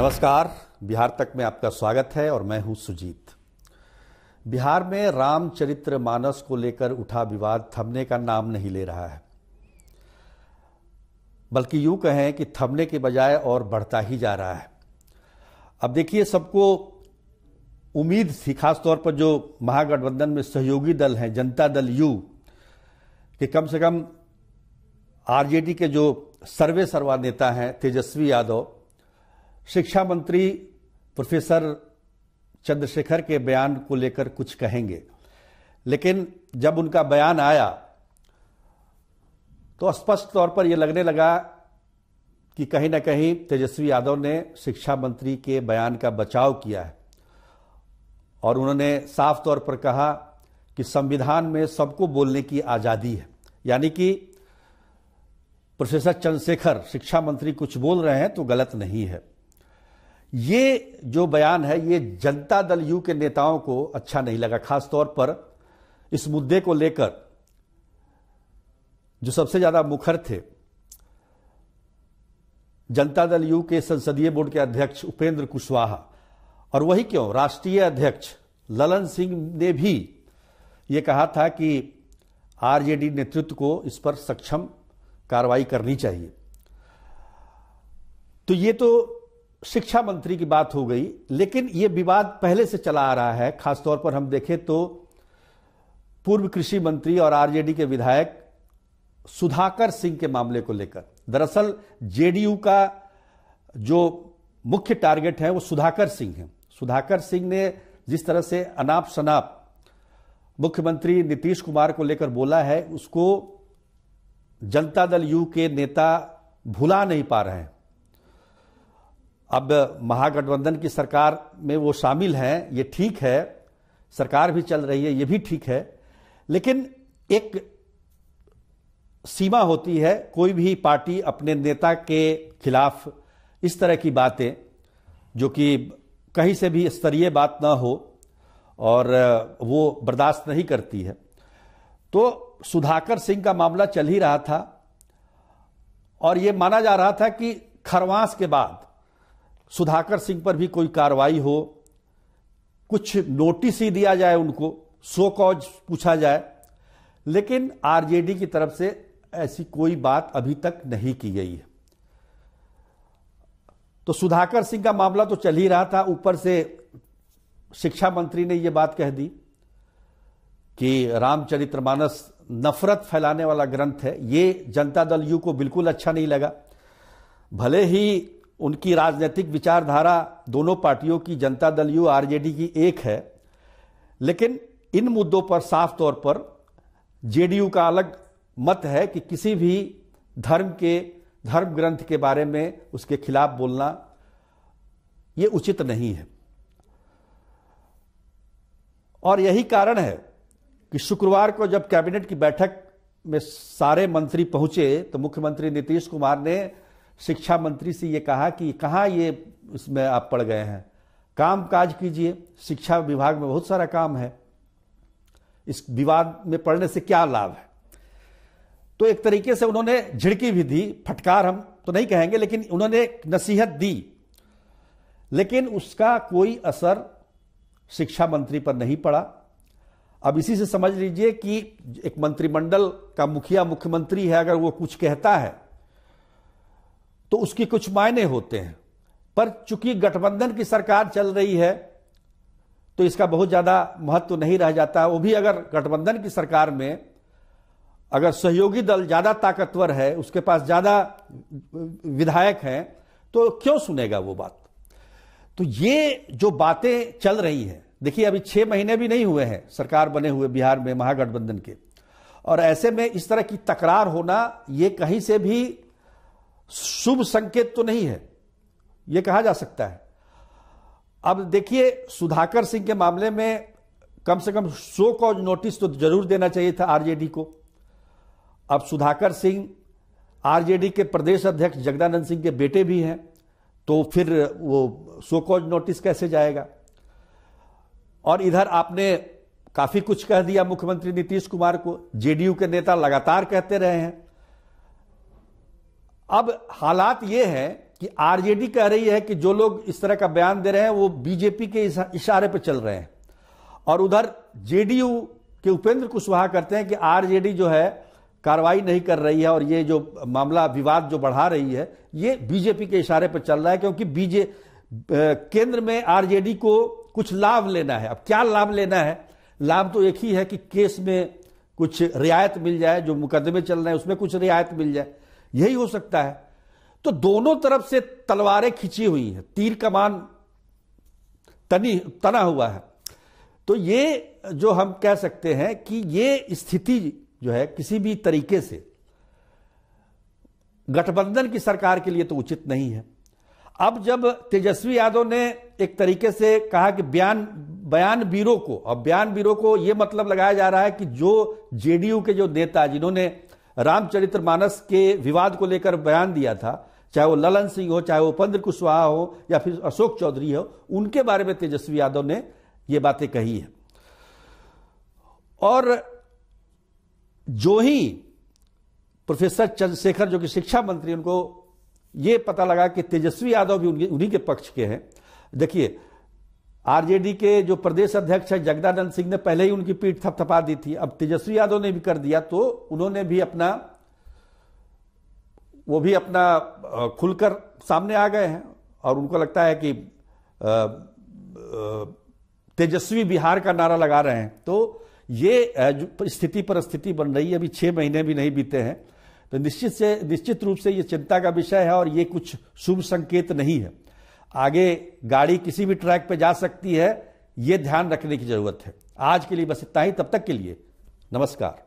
नमस्कार, बिहार तक में आपका स्वागत है और मैं हूं सुजीत। बिहार में रामचरितमानस को लेकर उठा विवाद थमने का नाम नहीं ले रहा है, बल्कि यूं कहें कि थमने के बजाय और बढ़ता ही जा रहा है। अब देखिए, सबको उम्मीद थी, खासतौर पर जो महागठबंधन में सहयोगी दल हैं, जनता दल यू, कि कम से कम आरजेडी के जो सर्वा नेता हैं तेजस्वी यादव, शिक्षा मंत्री प्रोफेसर चंद्रशेखर के बयान को लेकर कुछ कहेंगे। लेकिन जब उनका बयान आया तो स्पष्ट तौर पर यह लगने लगा कि कहीं ना कहीं तेजस्वी यादव ने शिक्षा मंत्री के बयान का बचाव किया है और उन्होंने साफ तौर पर कहा कि संविधान में सबको बोलने की आजादी है, यानी कि प्रोफेसर चंद्रशेखर शिक्षा मंत्री कुछ बोल रहे हैं तो गलत नहीं है। ये जो बयान है ये जनता दल यू के नेताओं को अच्छा नहीं लगा, खासतौर पर इस मुद्दे को लेकर जो सबसे ज्यादा मुखर थे जनता दल यू के संसदीय बोर्ड के अध्यक्ष उपेंद्र कुशवाहा, और वही क्यों, राष्ट्रीय अध्यक्ष ललन सिंह ने भी ये कहा था कि आरजेडी नेतृत्व को इस पर सक्षम कार्रवाई करनी चाहिए। तो ये तो शिक्षा मंत्री की बात हो गई, लेकिन यह विवाद पहले से चला आ रहा है। खासतौर पर हम देखें तो पूर्व कृषि मंत्री और आरजेडी के विधायक सुधाकर सिंह के मामले को लेकर, दरअसल जेडीयू का जो मुख्य टारगेट है वो सुधाकर सिंह है। सुधाकर सिंह ने जिस तरह से अनाप शनाप मुख्यमंत्री नीतीश कुमार को लेकर बोला है, उसको जनता दल यू के नेता भुला नहीं पा रहे हैं। अब महागठबंधन की सरकार में वो शामिल हैं, ये ठीक है, सरकार भी चल रही है, ये भी ठीक है, लेकिन एक सीमा होती है। कोई भी पार्टी अपने नेता के खिलाफ इस तरह की बातें, जो कि कहीं से भी स्तरीय बात ना हो, और वो बर्दाश्त नहीं करती है। तो सुधाकर सिंह का मामला चल ही रहा था और यह माना जा रहा था कि खरवास के बाद सुधाकर सिंह पर भी कोई कार्रवाई हो, कुछ नोटिस ही दिया जाए, उनको सो कॉज पूछा जाए, लेकिन आरजेडी की तरफ से ऐसी कोई बात अभी तक नहीं की गई है। तो सुधाकर सिंह का मामला तो चल ही रहा था, ऊपर से शिक्षा मंत्री ने यह बात कह दी कि रामचरितमानस नफरत फैलाने वाला ग्रंथ है। ये जनता दल यू को बिल्कुल अच्छा नहीं लगा। भले ही उनकी राजनीतिक विचारधारा दोनों पार्टियों की, जनता दल यू आरजेडी की, एक है, लेकिन इन मुद्दों पर साफ तौर पर जेडीयू का अलग मत है कि किसी भी धर्म ग्रंथ के बारे में उसके खिलाफ बोलना यह उचित नहीं है। और यही कारण है कि शुक्रवार को जब कैबिनेट की बैठक में सारे मंत्री पहुंचे तो मुख्यमंत्री नीतीश कुमार ने शिक्षा मंत्री से यह कहा कि कहां ये इसमें आप पड़ गए हैं, काम काज कीजिए, शिक्षा विभाग में बहुत सारा काम है, इस विवाद में पड़ने से क्या लाभ है। तो एक तरीके से उन्होंने झिड़की भी दी, फटकार हम तो नहीं कहेंगे, लेकिन उन्होंने नसीहत दी, लेकिन उसका कोई असर शिक्षा मंत्री पर नहीं पड़ा। अब इसी से समझ लीजिए कि एक मंत्रिमंडल का मुखिया मुख्यमंत्री है, अगर वो कुछ कहता है तो उसके कुछ मायने होते हैं, पर चूंकि गठबंधन की सरकार चल रही है तो इसका बहुत ज्यादा महत्व नहीं रह जाता। वो भी अगर गठबंधन की सरकार में अगर सहयोगी दल ज्यादा ताकतवर है, उसके पास ज्यादा विधायक हैं, तो क्यों सुनेगा वो बात। तो ये जो बातें चल रही हैं, देखिए अभी 6 महीने भी नहीं हुए हैं सरकार बने हुए बिहार में महागठबंधन के, और ऐसे में इस तरह की तकरार होना ये कहीं से भी शुभ संकेत तो नहीं है, यह कहा जा सकता है। अब देखिए, सुधाकर सिंह के मामले में कम से कम सो कॉज नोटिस तो जरूर देना चाहिए था आरजेडी को। अब सुधाकर सिंह आरजेडी के प्रदेश अध्यक्ष जगदानंद सिंह के बेटे भी हैं, तो फिर वो सो कॉज नोटिस कैसे जाएगा। और इधर आपने काफी कुछ कह दिया मुख्यमंत्री नीतीश कुमार को, जेडीयू के नेता लगातार कहते रहे हैं। अब हालात ये हैं कि आरजेडी कह रही है कि जो लोग इस तरह का बयान दे रहे हैं वो बीजेपी के इशारे पर चल रहे हैं, और उधर जेडीयू के उपेंद्र कुशवाहा कहते हैं कि आरजेडी जो है कार्रवाई नहीं कर रही है और ये जो मामला विवाद जो बढ़ा रही है ये बीजेपी के इशारे पर चल रहा है, क्योंकि केंद्र में आरजेडी को कुछ लाभ लेना है। अब क्या लाभ लेना है? लाभ तो एक ही है कि केस में कुछ रियायत मिल जाए, जो मुकदमे चल रहे हैं उसमें कुछ रियायत मिल जाए, यही हो सकता है। तो दोनों तरफ से तलवारें खिंची हुई हैं, तीर कमान तना हुआ है। तो ये जो हम कह सकते हैं कि ये स्थिति जो है किसी भी तरीके से गठबंधन की सरकार के लिए तो उचित नहीं है। अब जब तेजस्वी यादव ने एक तरीके से कहा कि बयान ब्यूरो को, अब बयान ब्यूरो को यह मतलब लगाया जा रहा है कि जो जेडीयू के जो नेता जिन्होंने रामचरितमानस के विवाद को लेकर बयान दिया था, चाहे वो ललन सिंह हो, चाहे वो उपेंद्र कुशवाहा हो या फिर अशोक चौधरी हो, उनके बारे में तेजस्वी यादव ने ये बातें कही है। और जो ही प्रोफेसर चंद्रशेखर जो कि शिक्षा मंत्री, उनको ये पता लगा कि तेजस्वी यादव भी उन्हीं के पक्ष के हैं। देखिए, आरजेडी के जो प्रदेश अध्यक्ष है जगदानंद सिंह ने पहले ही उनकी पीठ थपथपा दी थी, अब तेजस्वी यादव ने भी कर दिया, तो उन्होंने भी अपना खुलकर सामने आ गए हैं और उनको लगता है कि तेजस्वी बिहार का नारा लगा रहे हैं। तो ये स्थिति परिस्थिति बन रही है, अभी 6 महीने भी नहीं बीते हैं, तो निश्चित रूप से ये चिंता का विषय है और ये कुछ शुभ संकेत नहीं है। आगे गाड़ी किसी भी ट्रैक पे जा सकती है, ये ध्यान रखने की जरूरत है। आज के लिए बस इतना ही, तब तक के लिए नमस्कार।